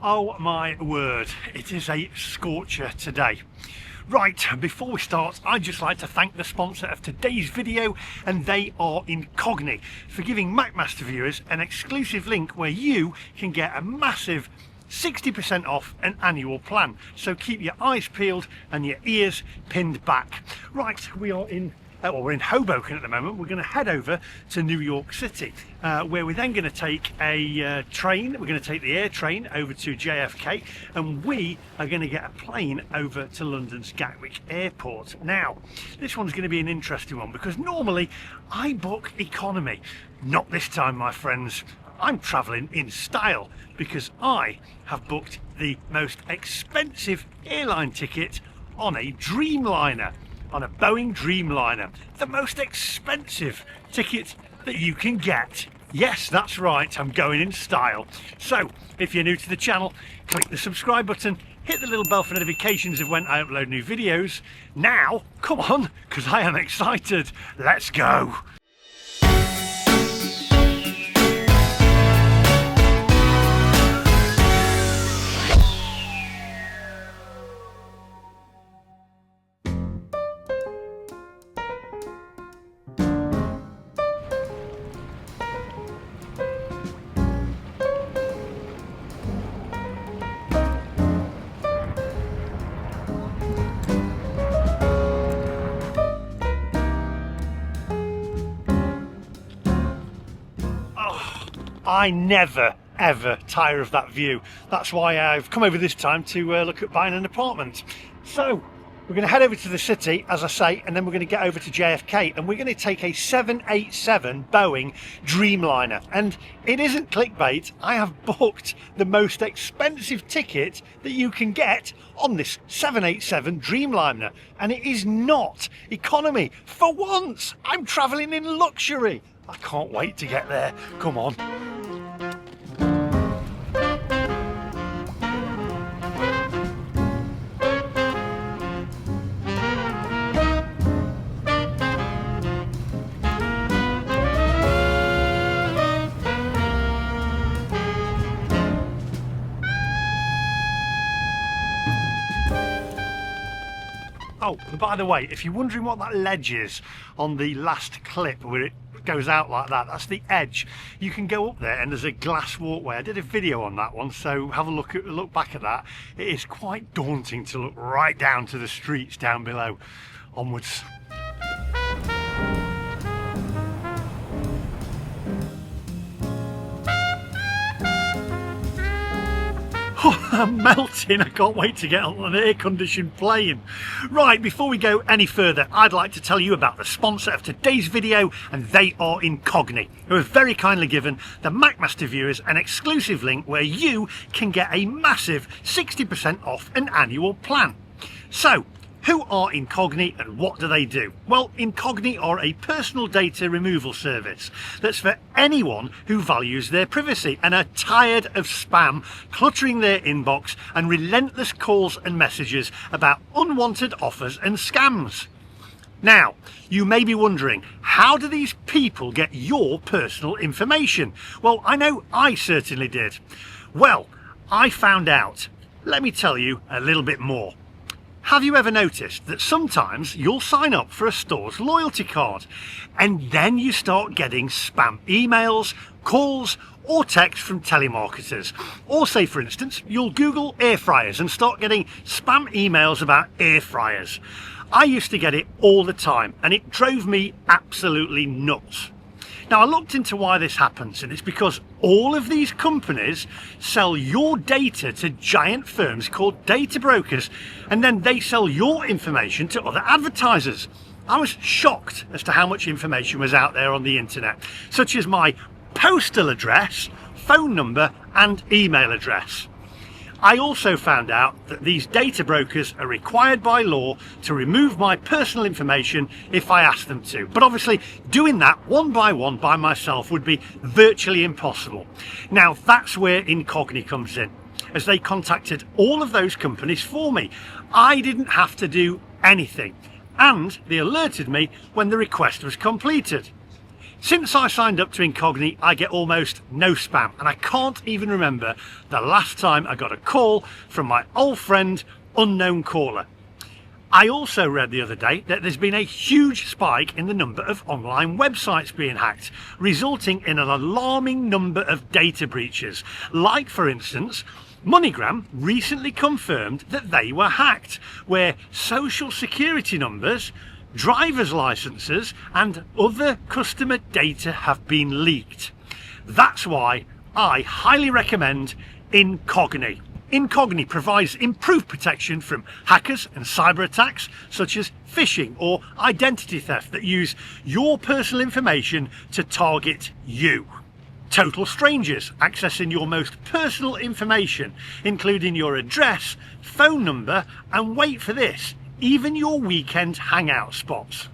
Oh my word, it is a scorcher today. Right, before we start, I'd just like to thank the sponsor of today's video, and they are Incogni, for giving MacMaster viewers an exclusive link where you can get a massive 60% off an annual plan. So keep your eyes peeled and your ears pinned back. Right, we're in Hoboken at the moment. We're going to head over to New York City, where we're then going to take a train. We're going to take the AirTrain over to JFK, and we are going to get a plane over to London's Gatwick Airport. Now, this one's going to be an interesting one because normally I book economy. Not this time, my friends. I'm travelling in style because I have booked the most expensive airline ticket on a Dreamliner. On a Boeing Dreamliner, the most expensive ticket that you can get. Yes, that's right, I'm going in style. So, if you're new to the channel, click the subscribe button, hit the little bell for notifications of when I upload new videos. Now, come on, because I am excited. Let's go. I never ever tire of that view. That's why I've come over this time to look at buying an apartment. So we're going to head over to the city, as I say, and then we're going to get over to JFK, and we're going to take a 787 Boeing Dreamliner. And it isn't clickbait, I have booked the most expensive ticket that you can get on this 787 Dreamliner, and it is not economy. For once, I'm travelling in luxury. I can't wait to get there. Come on. Oh, and by the way, if you're wondering what that ledge is on the last clip where it goes out like that, that's the edge. You can go up there and there's a glass walkway. I did a video on that one, so have a look back at that. It is quite daunting to look right down to the streets down below. Onwards. Oh, I'm melting. I can't wait to get on an air-conditioned plane. Right, before we go any further, I'd like to tell you about the sponsor of today's video, and they are Incogni, who have very kindly given the MacMaster viewers an exclusive link where you can get a massive 60% off an annual plan. So, who are Incogni and what do they do? Well, Incogni are a personal data removal service that's for anyone who values their privacy and are tired of spam cluttering their inbox and relentless calls and messages about unwanted offers and scams. Now, you may be wondering, how do these people get your personal information? Well, I know I certainly did. Well, I found out. Let me tell you a little bit more. Have you ever noticed that sometimes you'll sign up for a store's loyalty card and then you start getting spam emails, calls or texts from telemarketers? Or say, for instance, you'll Google air fryers and start getting spam emails about air fryers. I used to get it all the time and it drove me absolutely nuts. Now, I looked into why this happens, and it's because all of these companies sell your data to giant firms called data brokers, and then they sell your information to other advertisers. I was shocked as to how much information was out there on the internet, such as my postal address, phone number and email address. I also found out that these data brokers are required by law to remove my personal information if I ask them to. But obviously doing that one by myself would be virtually impossible. Now that's where Incogni comes in, as they contacted all of those companies for me. I didn't have to do anything, and they alerted me when the request was completed. Since I signed up to Incogni, I get almost no spam, and I can't even remember the last time I got a call from my old friend, Unknown Caller. I also read the other day that there's been a huge spike in the number of online websites being hacked, resulting in an alarming number of data breaches. Like, for instance, MoneyGram recently confirmed that they were hacked, where social security numbers, driver's licenses and other customer data have been leaked. That's why I highly recommend Incogni. Incogni provides improved protection from hackers and cyber attacks such as phishing or identity theft that use your personal information to target you. Total strangers accessing your most personal information, including your address, phone number, and wait for this, even your weekend hangout spots.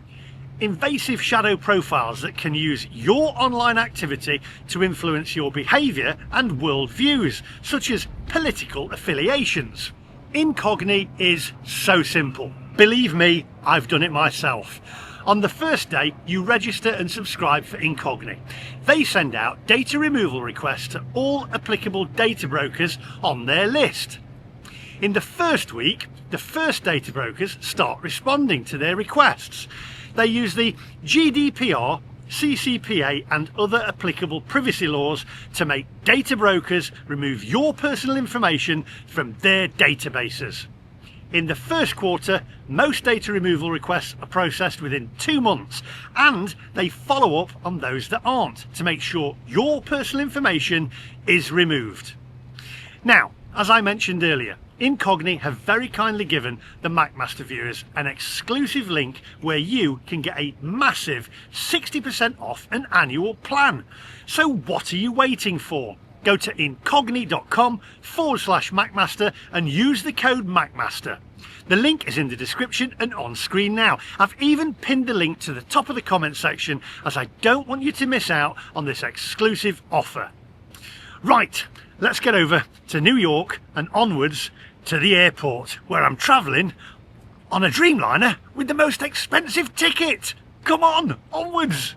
Invasive shadow profiles that can use your online activity to influence your behaviour and world views, such as political affiliations. Incogni is so simple. Believe me, I've done it myself. On the first day, you register and subscribe for Incogni. They send out data removal requests to all applicable data brokers on their list. In the first week, the first data brokers start responding to their requests. They use the GDPR, CCPA and other applicable privacy laws to make data brokers remove your personal information from their databases. In the first quarter, most data removal requests are processed within 2 months, and they follow up on those that aren't to make sure your personal information is removed. Now, as I mentioned earlier, Incogni have very kindly given the MacMaster viewers an exclusive link where you can get a massive 60% off an annual plan. So what are you waiting for? Go to incogni.com/MacMaster and use the code MacMaster. The link is in the description and on screen now. I've even pinned the link to the top of the comment section, as I don't want you to miss out on this exclusive offer. Right, let's get over to New York and onwards to the airport, where I'm travelling on a Dreamliner with the most expensive ticket. Come on, onwards.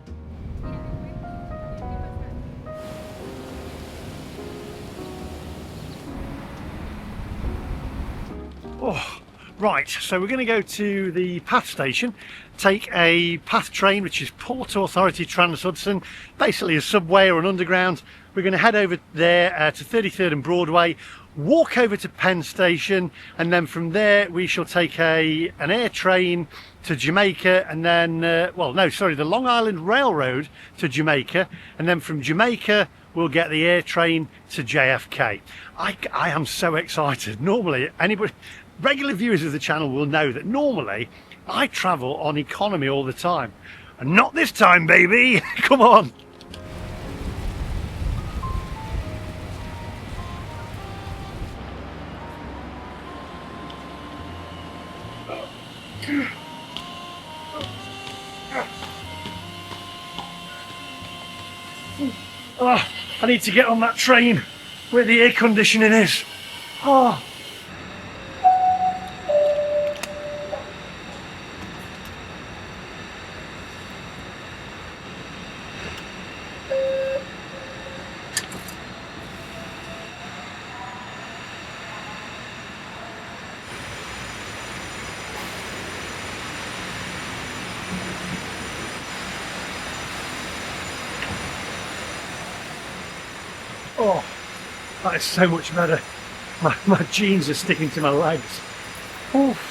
Oh, right, so we're going to go to the PATH station, take a PATH train, which is Port Authority Trans-Hudson, basically a subway or an underground. We're going to head over there to 33rd and Broadway, walk over to Penn Station, and then from there we shall take an AirTrain to Jamaica, and then, the Long Island Railroad to Jamaica, and then from Jamaica we'll get the AirTrain to JFK. I am so excited. Normally, regular viewers of the channel will know that normally I travel on economy all the time, and not this time, baby. Come on. Oh, I need to get on that train where the air conditioning is. Oh. Oh, that is so much better. My jeans are sticking to my legs. Oof.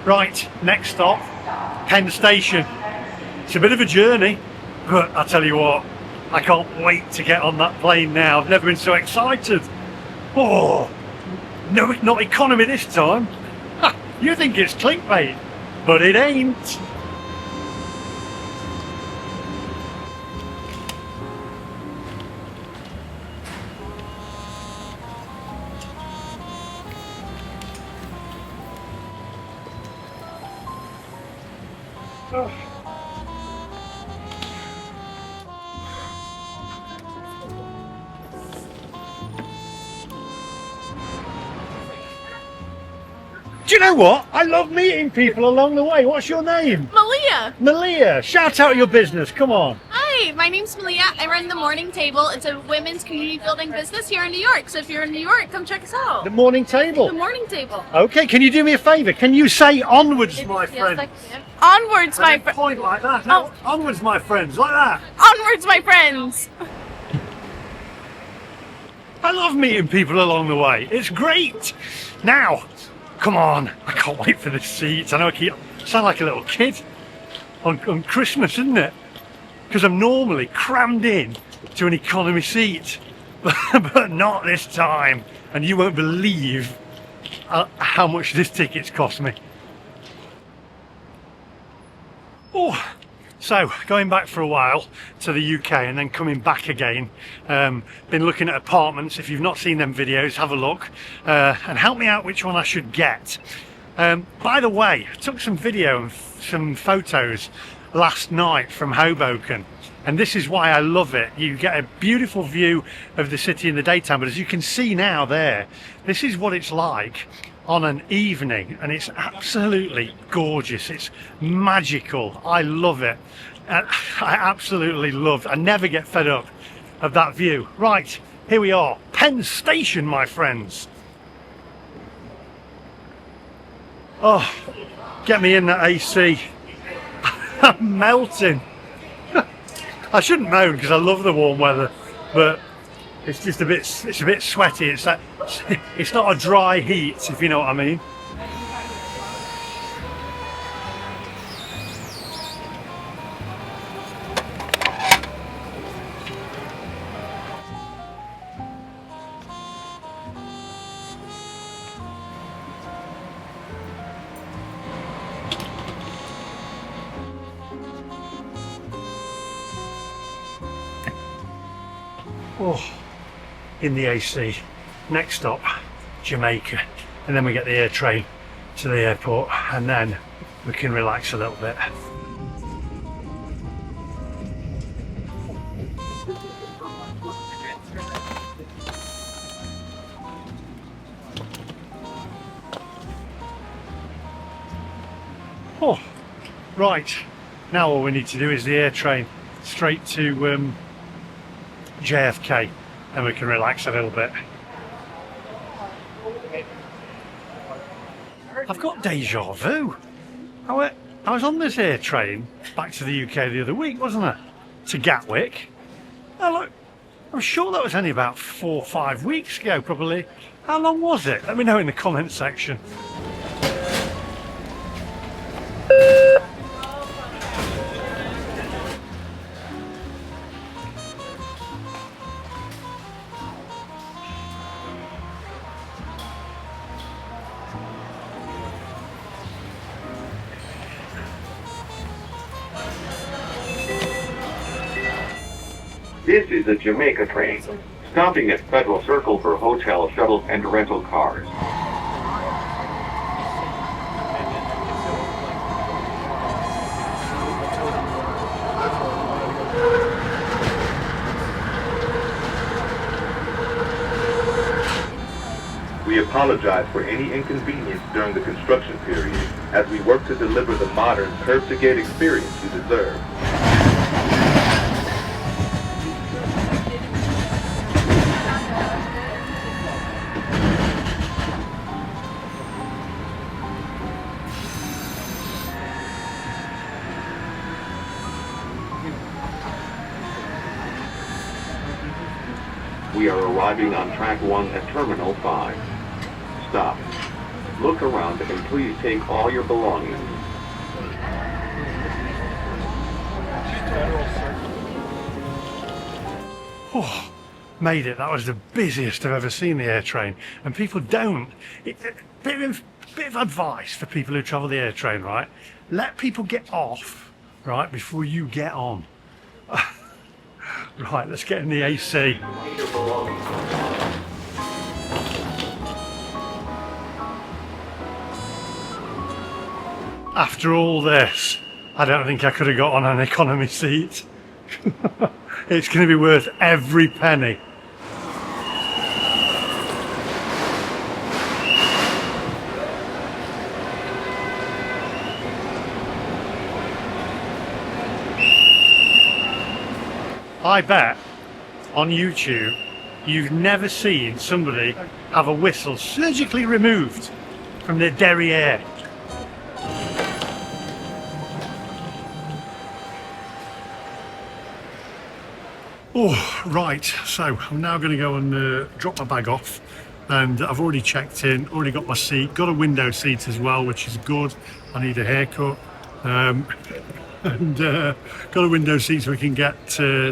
Right, next stop, Penn Station. It's a bit of a journey, but I tell you what, I can't wait to get on that plane now. I've never been so excited. Oh, no, not economy this time. Ha, you think it's clickbait, but it ain't. Do you know what? I love meeting people along the way. What's your name? Malia. Malia. Shout out your business. Come on. Hi, my name's Malia. I run the Morning Table. It's a women's community building business here in New York. So if you're in New York, come check us out. The Morning Table. The Morning Table. Okay, can you do me a favour? Can you say onwards, my friend? Yes, I can. Onwards, my friends. Point like that. No, onwards, my friends, like that. Onwards, my friends. I love meeting people along the way. It's great. Now, come on. I can't wait for this seat. I know I sound like a little kid on Christmas, isn't it? Because I'm normally crammed in to an economy seat, but not this time. And you won't believe how much this ticket's cost me. Oh, so going back for a while to the UK and then coming back again. Been looking at apartments. If you've not seen them videos, have a look and help me out which one I should get. By the way, I took some video and some photos last night from Hoboken, and this is why I love it. You get a beautiful view of the city in the daytime, but as you can see now there, this is what it's like on an evening, and it's absolutely gorgeous. It's magical. I love it. I absolutely love it. I never get fed up of that view. Right, here we are, Penn Station, my friends. Oh, get me in that AC. I'm melting. I shouldn't moan because I love the warm weather, but it's just a bit sweaty. It's not a dry heat, if you know what I mean. Oh, in the AC. Next stop, Jamaica, and then we get the AirTrain to the airport, and then we can relax a little bit. Oh, right. Now all we need to do is the AirTrain straight to JFK, and we can relax a little bit. I've got deja vu. I was on this AirTrain back to the UK the other week, wasn't I? To Gatwick. Oh look, I'm sure that was only about 4 or 5 weeks ago, probably. How long was it? Let me know in the comments section. This is a Jamaica train, stopping at Federal Circle for hotel, shuttles, and rental cars. We apologize for any inconvenience during the construction period as we work to deliver the modern curb-to-gate experience you deserve. We are arriving on track 1 at Terminal 5. Stop. Look around and please take all your belongings. Oh, made it. That was the busiest I've ever seen the AirTrain, and people don't. Bit of advice for people who travel the AirTrain, right? Let people get off, right, before you get on. Right, let's get in the AC. After all this, I don't think I could have got on an economy seat. It's going to be worth every penny. I bet on YouTube you've never seen somebody have a whistle surgically removed from their derriere. Oh, right, so I'm now going to go and drop my bag off, and I've already checked in, already got my seat, got a window seat as well, which is good. I need a haircut. And got a window seat so we can get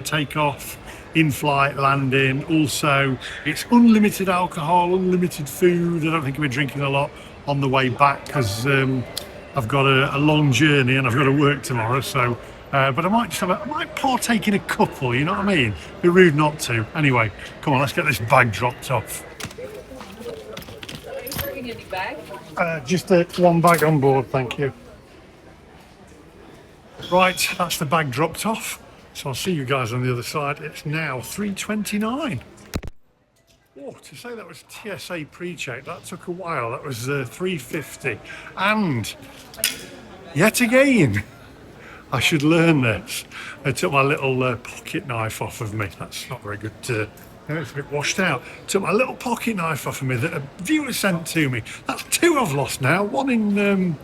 takeoff, in-flight, landing. Also, it's unlimited alcohol, unlimited food. I don't think we're drinking a lot on the way back because I've got a long journey and I've got to work tomorrow. So, but I might partake in a couple. You know what I mean? It'd be rude not to. Anyway, come on, let's get this bag dropped off. Just one bag on board, thank you. Right, that's the bag dropped off. So I'll see you guys on the other side. It's now 3:29. Oh, to say that was TSA pre-check, that took a while. That was 3:50. And yet again, I should learn this. They took my little pocket knife off of me. That's not very good. It's a bit washed out. Took my little pocket knife off of me that a viewer sent to me. That's two I've lost now. One in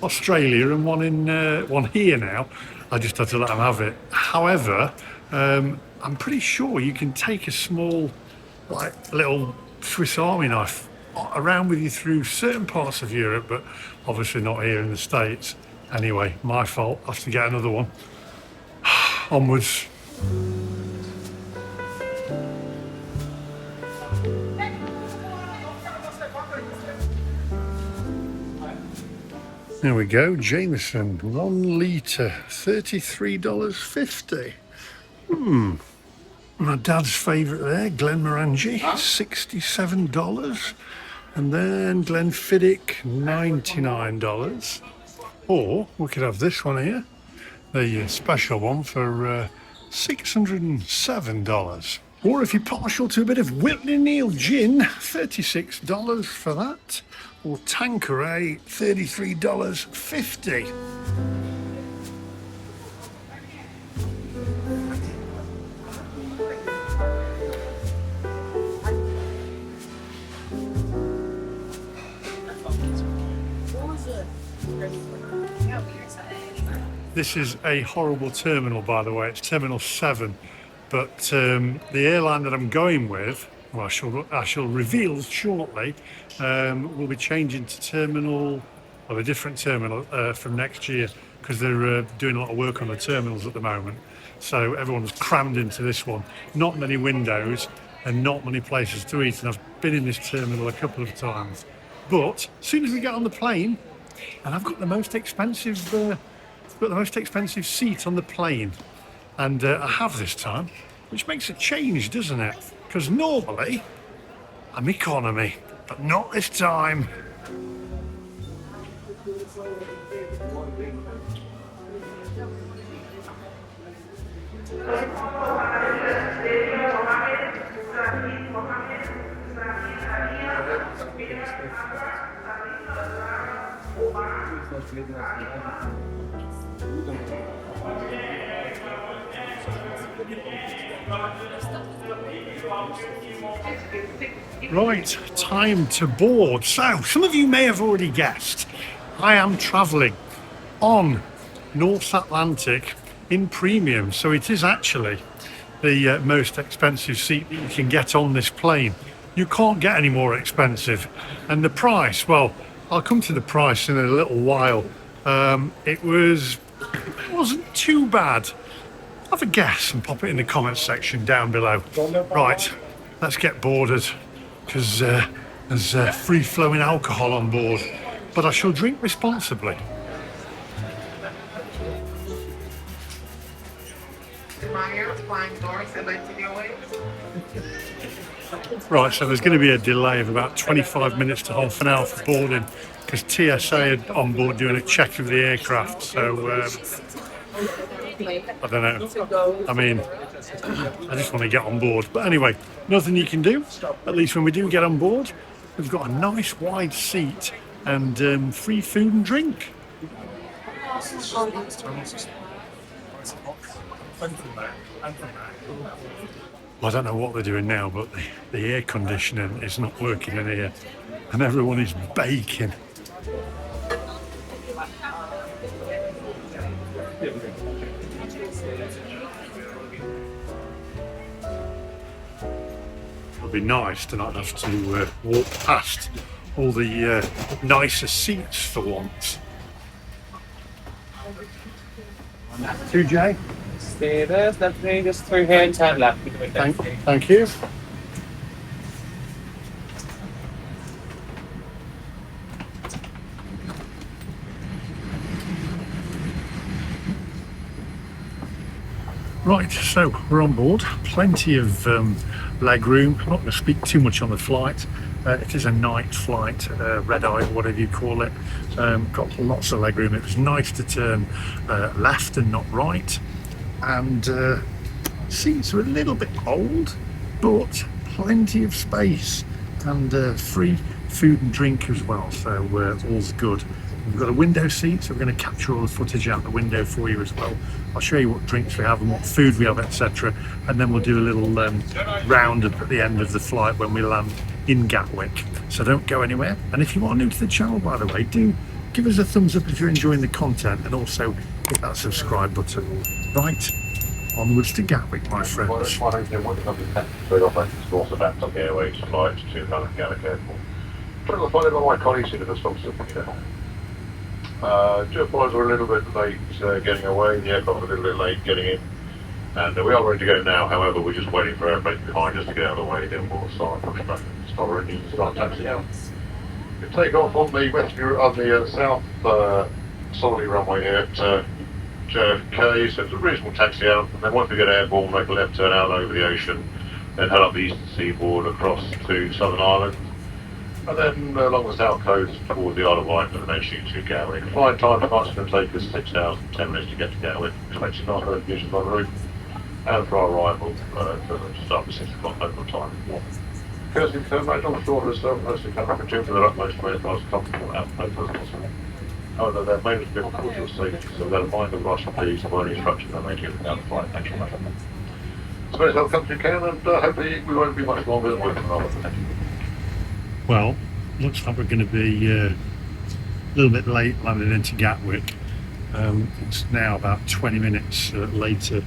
Australia and one here now. I just had to let them have it. However, I'm pretty sure you can take a small, like, little Swiss Army knife around with you through certain parts of Europe, but obviously not here in the States. Anyway, my fault. I have to get another one. Onwards. There we go, Jameson, 1 litre, $33.50. My dad's favourite there, Glenmorangie, $67. And then Glenfiddich, $99. Or we could have this one here, the special one for $607. Or if you're partial to a bit of Whitney Neal gin, $36 for that. Or Tanqueray, $33.50. This is a horrible terminal, by the way. It's Terminal 7, but the airline that I'm going with, well, I shall reveal shortly, will be changing to a different terminal from next year, because they're doing a lot of work on the terminals at the moment. So everyone's crammed into this one. Not many windows and not many places to eat. And I've been in this terminal a couple of times. But as soon as we get on the plane, and I've got the most expensive seat on the plane, and I have this time, which makes a change, doesn't it? Because normally I'm economy, but not this time. Right, time to board. So, some of you may have already guessed, I am travelling on North Atlantic in premium. So it is actually the most expensive seat that you can get on this plane. You can't get any more expensive. And the price, well, I'll come to the price in a little while. It wasn't too bad. Have a guess and pop it in the comments section down below. Right, let's get boarded, because there's free-flowing alcohol on board, but I shall drink responsibly. Right, so there's going to be a delay of about 25 minutes to half an hour for boarding, because TSA are on board doing a check of the aircraft. So I don't know. I mean, I just want to get on board. But anyway, nothing you can do. At least when we do get on board, we've got a nice wide seat and free food and drink. I don't know what they're doing now, but the air conditioning is not working in here, and everyone is baking. It'd be nice to not have to walk past all the nicer seats for once. 2J. Stay there, that's me, just through here and turn left. Thank you. Right, so we're on board. Plenty of leg room. I'm not going to speak too much on the flight. It is a night flight, red eye, whatever you call it. Got lots of leg room. It was nice to turn left and not right. And seats are a little bit old, but plenty of space and free food and drink as well. So all's good. We've got a window seat, so we're going to capture all the footage out the window for you as well. I'll show you what drinks we have and what food we have, etc. And then we'll do a little roundup at the end of the flight when we land in Gatwick. So don't go anywhere. And if you are new to the channel, by the way, do give us a thumbs up if you're enjoying the content, and also hit that subscribe button. Right, onwards to Gatwick, my friends. My name's Jim Airways flights to London Gatwick Airport. Trying to find out my colleagues in the response to do apologise, we're a little bit late getting away. The aircraft was a little bit late getting in, and we are ready to go now. However, we're just waiting for airplanes behind us to get out of the way. Then we'll start pushing back and start taxiing out. We take off on the south southerly runway here at JFK, so it's a reasonable taxi out. And then once we get airborne, make a left turn out over the ocean, then head up the eastern seaboard across to Southern Ireland. And then along the south coast towards the Isle of Wight and eventually to Gatwick. Flying time for us is going to take us 6 hours and 10 minutes to get to Gatwick. Expecting our conditions on route. And for our arrival, to start at 6 o'clock local time. Courtesy confirmed on short list of most of the country to their utmost to make us comfortable and as possible. However, their main has been cultural safety, so they'll mind the rush please for any instructions they may give without the flight. Thank you very much. So as well come to you can, and hopefully we won't be much longer than we're going to. Thank you. Well, looks like we're going to be a little bit late landing into Gatwick. It's now about 20 minutes later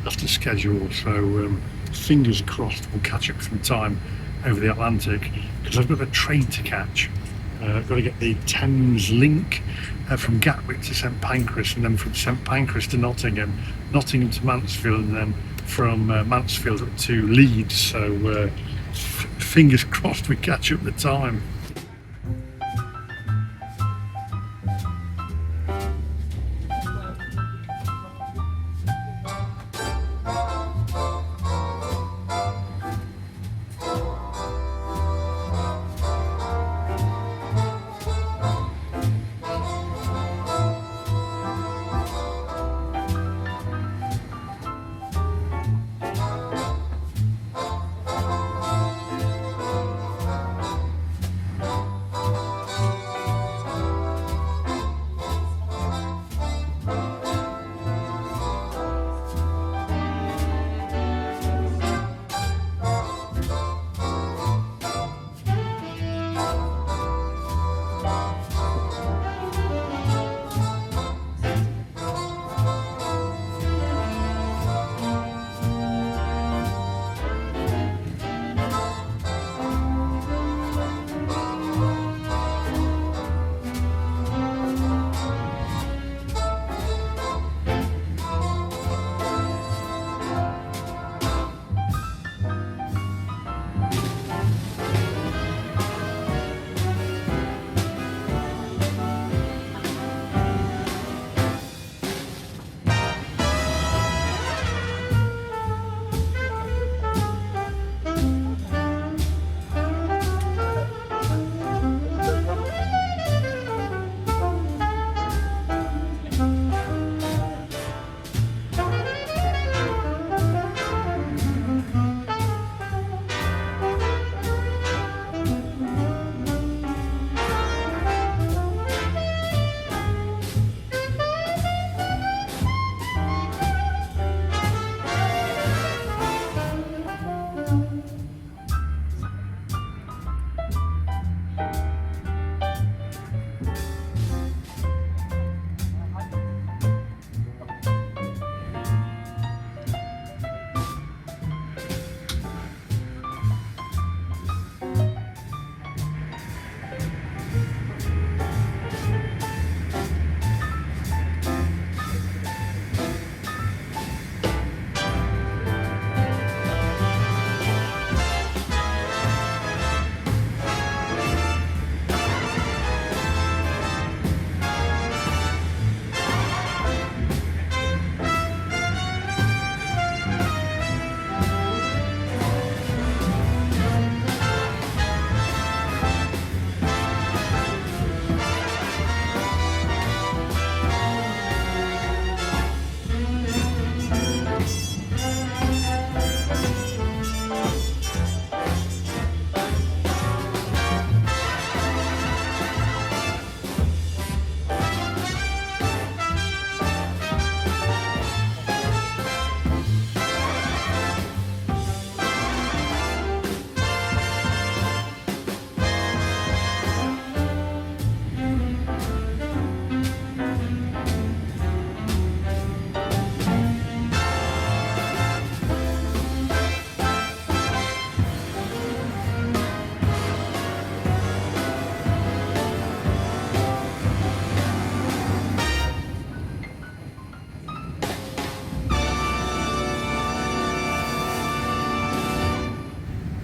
after schedule, so fingers crossed we'll catch up some time over the Atlantic, because I've got a train to catch. I've got to get the Thames link from Gatwick to St Pancras, and then from St Pancras to Nottingham, Nottingham to Mansfield, and then from Mansfield up to Leeds. So fingers crossed we catch up the time.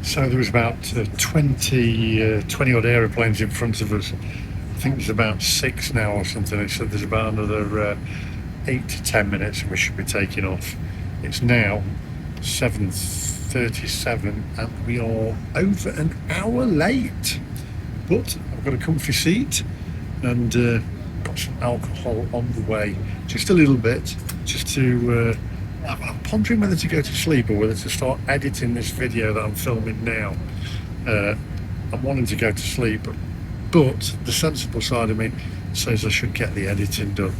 So there was about 20 odd aeroplanes in front of us. I think there's about 6 now or something. They said there's about another 8 to 10 minutes and we should be taking off. It's now 7:37 and we are over an hour late. But I've got a comfy seat and got some alcohol on the way. Just a little bit, just to... I'm pondering whether to go to sleep or whether to start editing this video that I'm filming now. I'm wanting to go to sleep, but the sensible side of me says I should get the editing done.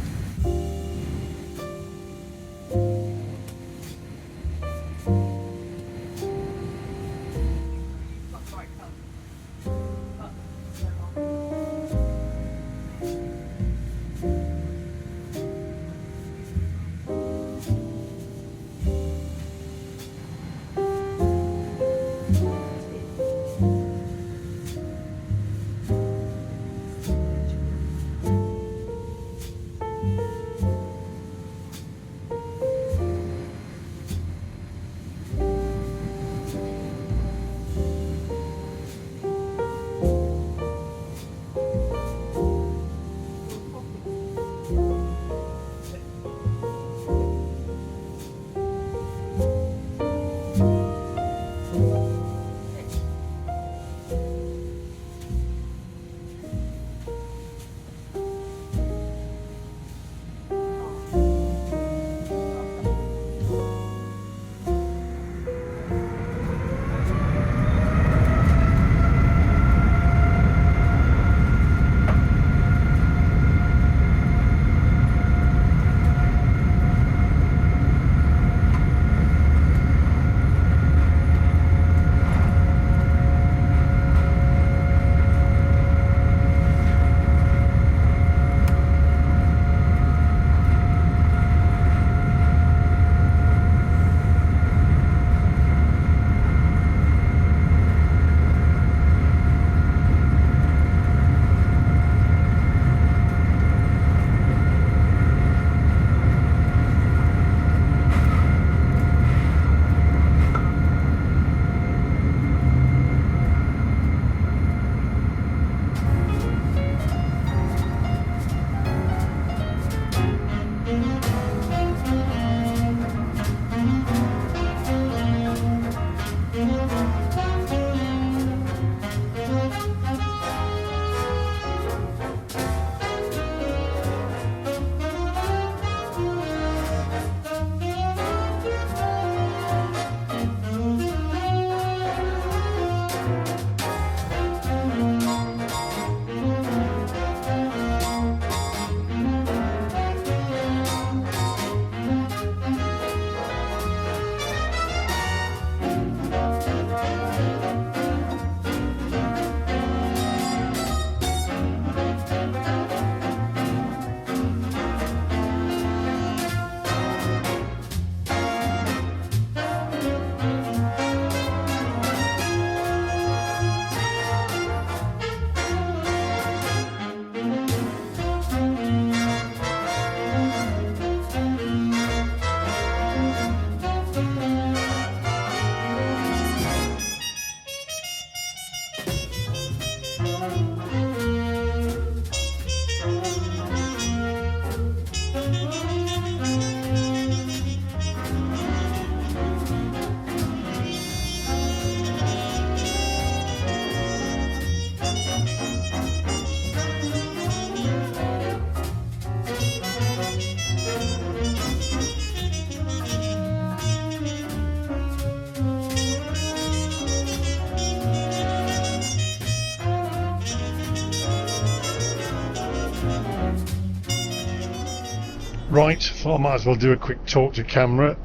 Right, so I might as well do a quick talk to camera.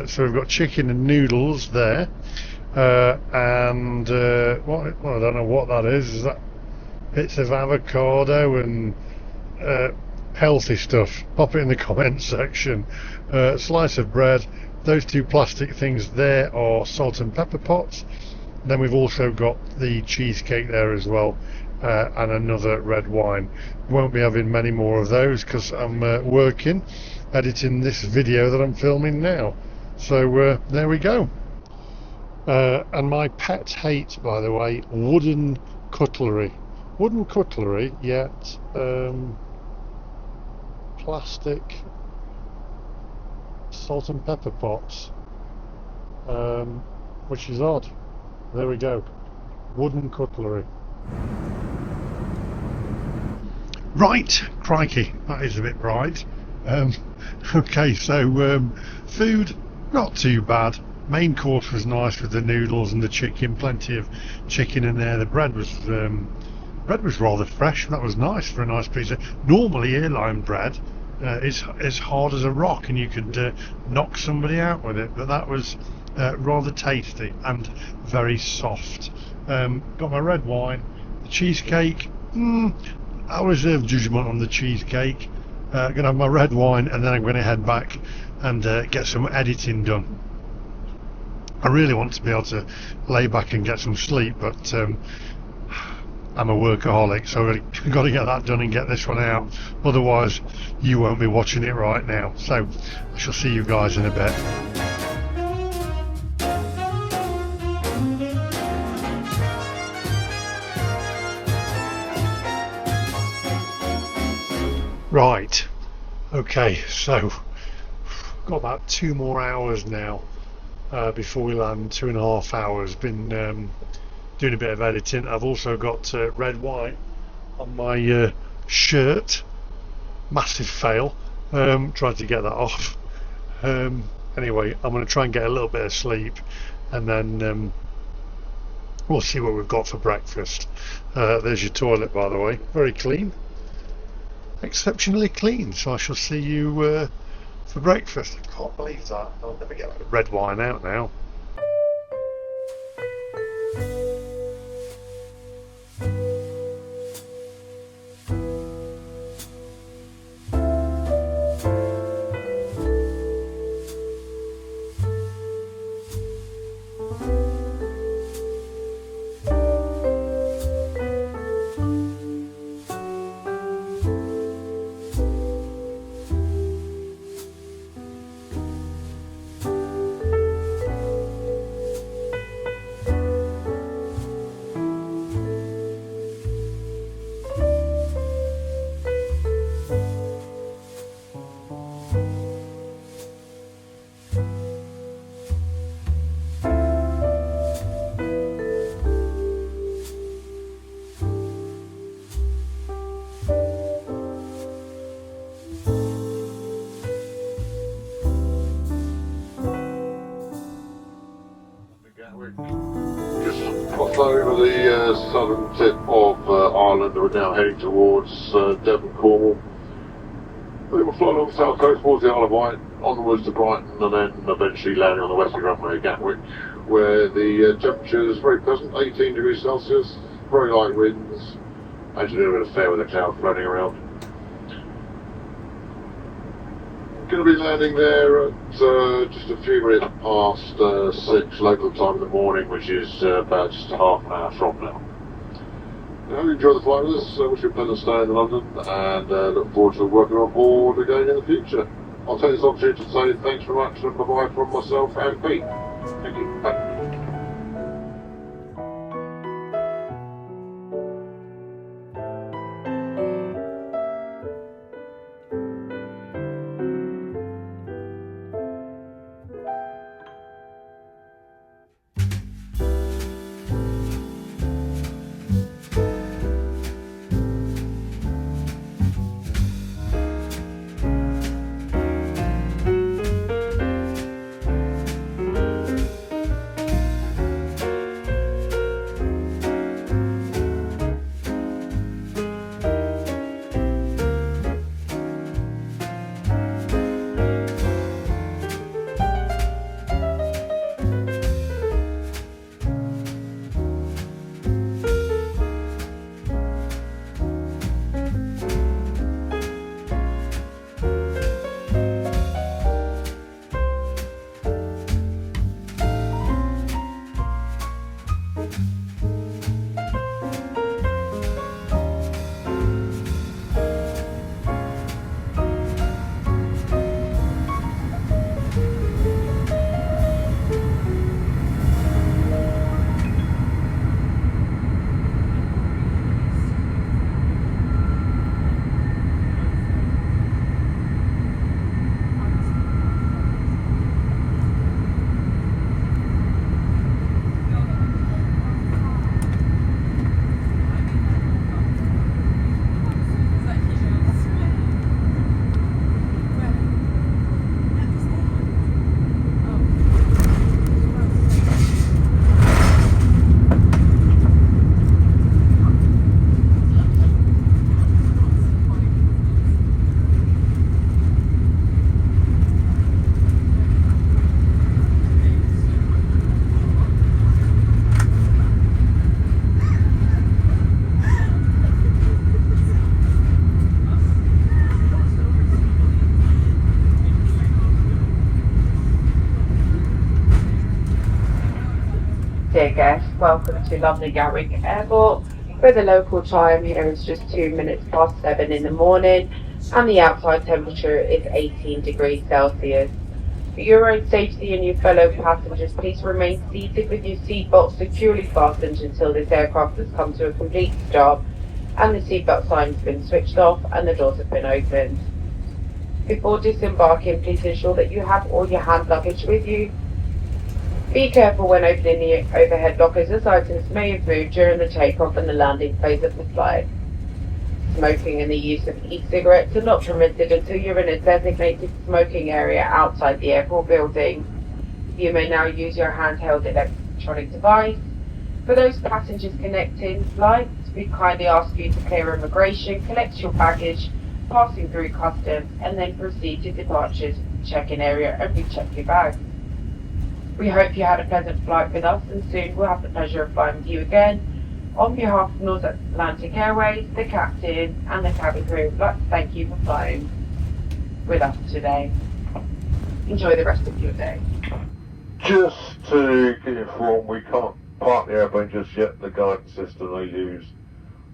So we've got chicken and noodles there, and well, I don't know what that is. Is that bits of avocado and healthy stuff? Pop it in the comments section. Slice of bread. Those two plastic things there are salt and pepper pots. Then we've also got the cheesecake there as well, and another red wine. Won't be having many more of those because I'm working, editing this video that I'm filming now. So there we go. And my pet hate, by the way, wooden cutlery. Wooden cutlery, yet plastic salt and pepper pots, which is odd. There we go. Wooden cutlery. Right, crikey, that is a bit bright. Okay, so food, not too bad. Main course was nice with the noodles and the chicken, plenty of chicken in there. The bread was rather fresh. That was nice for a nice pizza. Normally airline bread is as hard as a rock and you could knock somebody out with it, but that was rather tasty and very soft. Got my red wine. The cheesecake, I reserve judgment on the cheesecake. Gonna have my red wine and then I'm going to head back and get some editing done. I really want to be able to lay back and get some sleep, but I'm a workaholic, so I've got to get that done and get this one out. Otherwise, you won't be watching it right now. So I shall see you guys in a bit. Right, okay, so got about 2 more hours now before we land. 2.5 hours. Been doing a bit of editing. I've also got red wine on my shirt. Massive fail. Tried to get that off. Anyway, I'm going to try and get a little bit of sleep, and then we'll see what we've got for breakfast. There's your toilet, by the way, very clean. Exceptionally clean, so I shall see you for breakfast. I can't believe that. I'll never get that red wine out now. Just crossed over the southern tip of Ireland, and we're now heading towards Devon, Cornwall. We will fly along the south coast towards the Isle of Wight, onwards to Brighton, and then eventually landing on the western runway at Gatwick, where the temperature is very pleasant, 18 degrees Celsius, very light winds, and a little bit of fair weather cloud floating around. Going to be landing there at just a few minutes past 6 local time in the morning, which is about just half an hour from now. I hope you enjoy the flight with us. I wish you a pleasant stay in London, and look forward to working on board again in the future. I'll take this opportunity to say thanks very much and bye-bye from myself and Pete. Thank you. Bye. dear guests, welcome to London Gatwick Airport, where the local time here is just 2 minutes past 7 in the morning and the outside temperature is 18 degrees Celsius. For your own safety and your fellow passengers, please remain seated with your seatbelt securely fastened until this aircraft has come to a complete stop and the seatbelt sign has been switched off and the doors have been opened. Before disembarking, please ensure that you have all your hand luggage with you. Be careful when opening the overhead lockers as items may have moved during the takeoff and the landing phase of the flight. Smoking and the use of e-cigarettes are not permitted until you're in a designated smoking area outside the airport building. You may now use your handheld electronic device. For those passengers connecting flights, we kindly ask you to clear immigration, collect your baggage, passing through customs, and then proceed to departures check-in area and recheck your bags. We hope you had a pleasant flight with us, and soon we'll have the pleasure of flying with you again. On behalf of North Atlantic Airways, the captain and the cabin crew, we'd like to thank you for flying with us today. Enjoy the rest of your day. Just to get you informed, we can't park the airplane just yet. The guidance system they use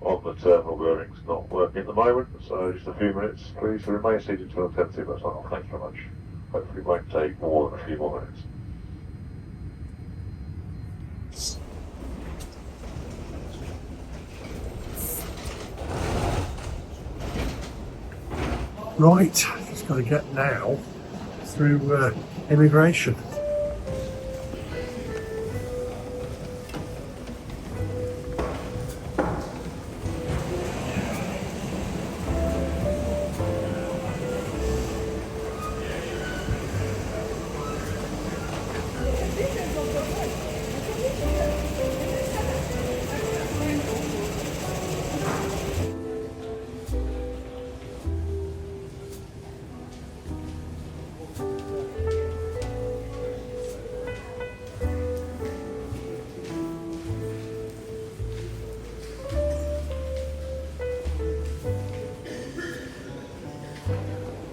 on the terminal building's not working at the moment, so just a few minutes, please remain seated until 10 minutes. Thanks very much. Hopefully it won't take more than a few more minutes. Right, just got to get now through immigration.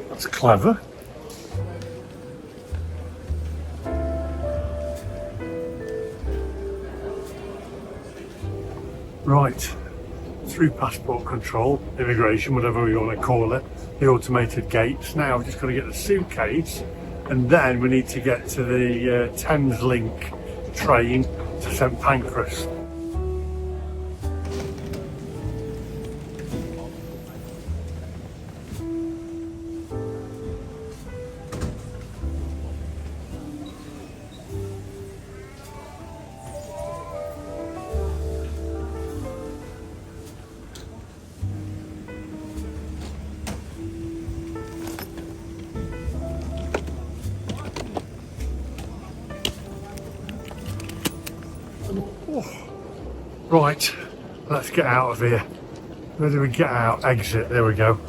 That's clever. Right, through passport control, immigration, whatever we want to call it, the automated gates. Now we've just got to get the suitcase, and then we need to get to the Thames Link train to St Pancras. Right, let's get out of here. Where do we get out? Exit, there we go.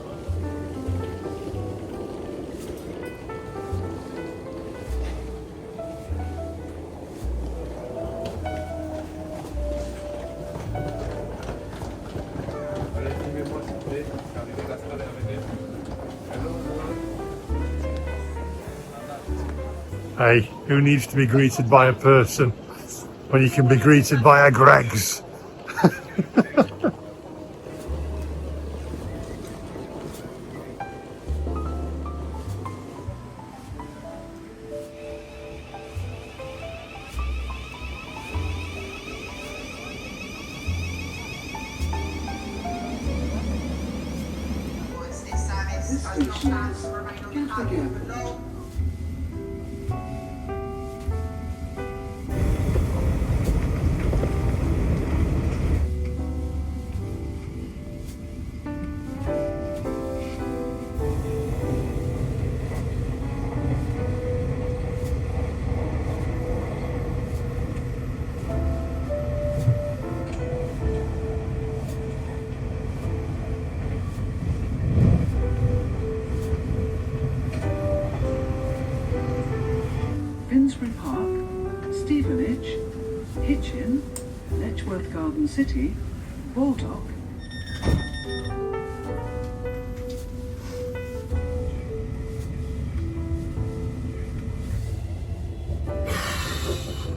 Hey, who needs to be greeted by a person when you can be greeted by a Greggs? Finsbury Park, Stevenage, Hitchin, Letchworth Garden City, Baldock.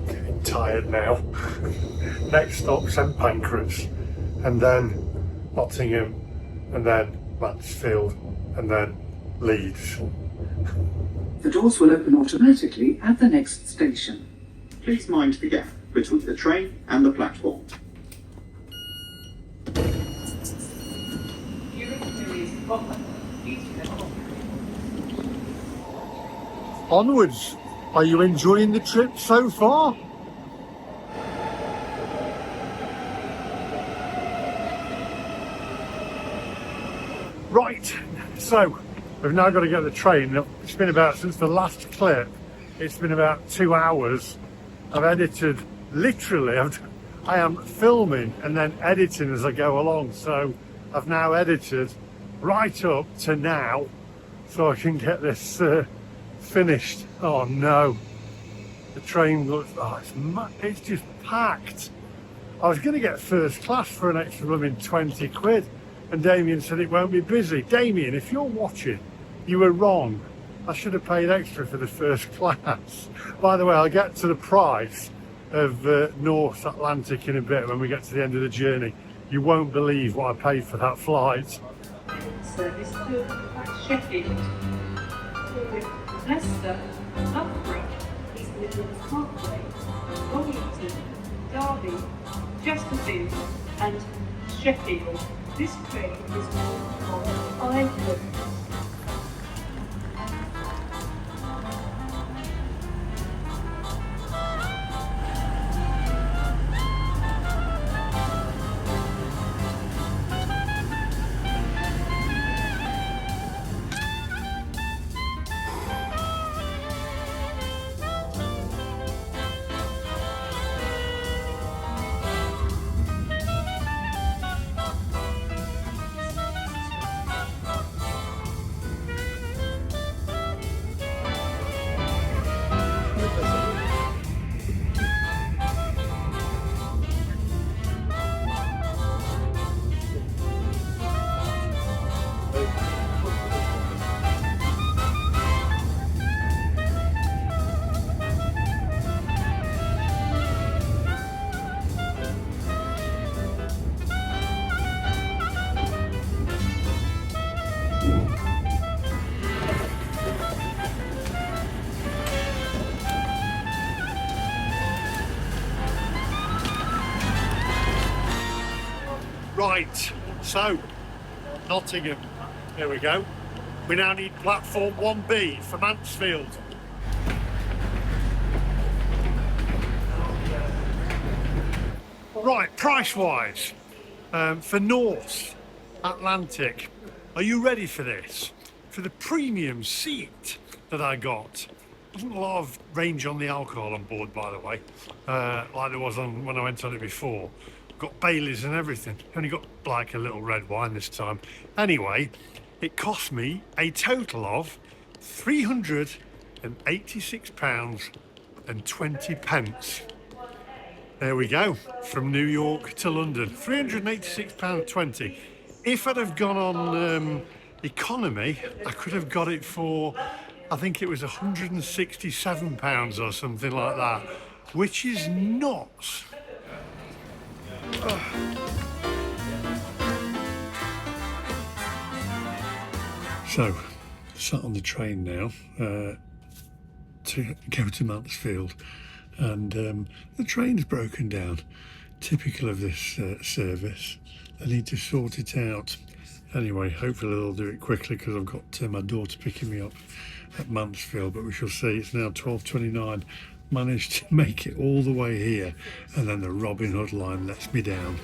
Getting tired. tired now. Next stop, St Pancras, and then Nottingham, and then Mansfield, and then Leeds. The doors will open automatically at the next station. Please mind the gap between the train and the platform. Onwards. Are you enjoying the trip so far? Right, so we've now got to get the train. It's been about, since the last clip, it's been about 2 hours. I've edited, literally, I am filming and then editing as I go along. So I've now edited right up to now so I can get this finished. Oh no, the train looks, oh, it's just packed. I was going to get first class for an extra blooming 20 quid. And Damien said it won't be busy. Damien, if you're watching, you were wrong. I should have paid extra for the first class. By the way, I'll get to the price of North Atlantic in a bit when we get to the end of the journey. You won't believe what I paid for that flight. Service to Sheffield, Leicester, Loughborough, East Midlands Parkway, Wellington, Derby, Chesterfield and Sheffield. This train is on 5 routes. Right, so Nottingham, there we go. We now need platform 1B for Mansfield. Right, price-wise, for North Atlantic, are you ready for this? For the premium seat that I got, wasn't a lot of range on the alcohol on board, by the way, like there was on when I went on it before. Got Baileys and everything. Only got like a little red wine this time. Anyway, it cost me a total of £386.20. There we go, from New York to London, £386.20. If I'd have gone on economy, I could have got it for, I think it was £167 or something like that, which is nuts. So, sat on the train now to go to Mansfield, and the train's broken down. Typical of this service. I need to sort it out. Anyway, hopefully they'll do it quickly because I've got my daughter picking me up at Mansfield, but we shall see. It's now 12:29. Managed to make it all the way here, and then the Robin Hood line lets me down.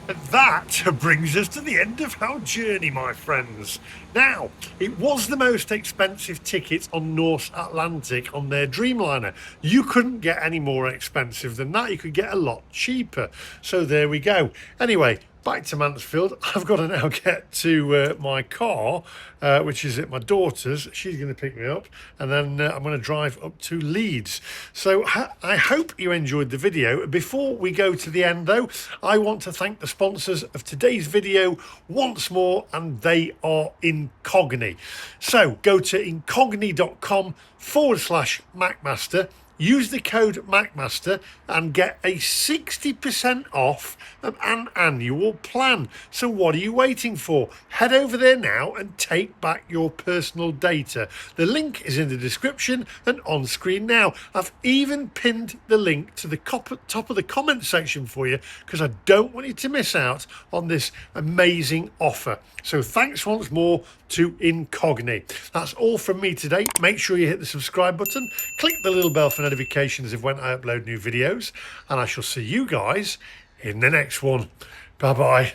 That brings us to the end of our journey, my friends. Now, it was the most expensive ticket on North Atlantic on their Dreamliner. You couldn't get any more expensive than that. You could get a lot cheaper. So there we go. Anyway, back to Mansfield. I've got to now get to my car, which is at my daughter's. She's going to pick me up, and then I'm going to drive up to Leeds. So I hope you enjoyed the video. Before we go to the end, though, I want to thank the sponsors of today's video once more, and they are Incogni. So go to incogni.com/MacMaster. Use the code MacMaster and get a 60% off of an annual plan. So what are you waiting for? Head over there now and take back your personal data. The link is in the description and on screen now. I've even pinned the link to the top of the comment section for you because I don't want you to miss out on this amazing offer. So thanks once more to Incogni. That's all from me today. Make sure you hit the subscribe button, click the little bell for notifications of when I upload new videos, and I shall see you guys in the next one. Bye bye.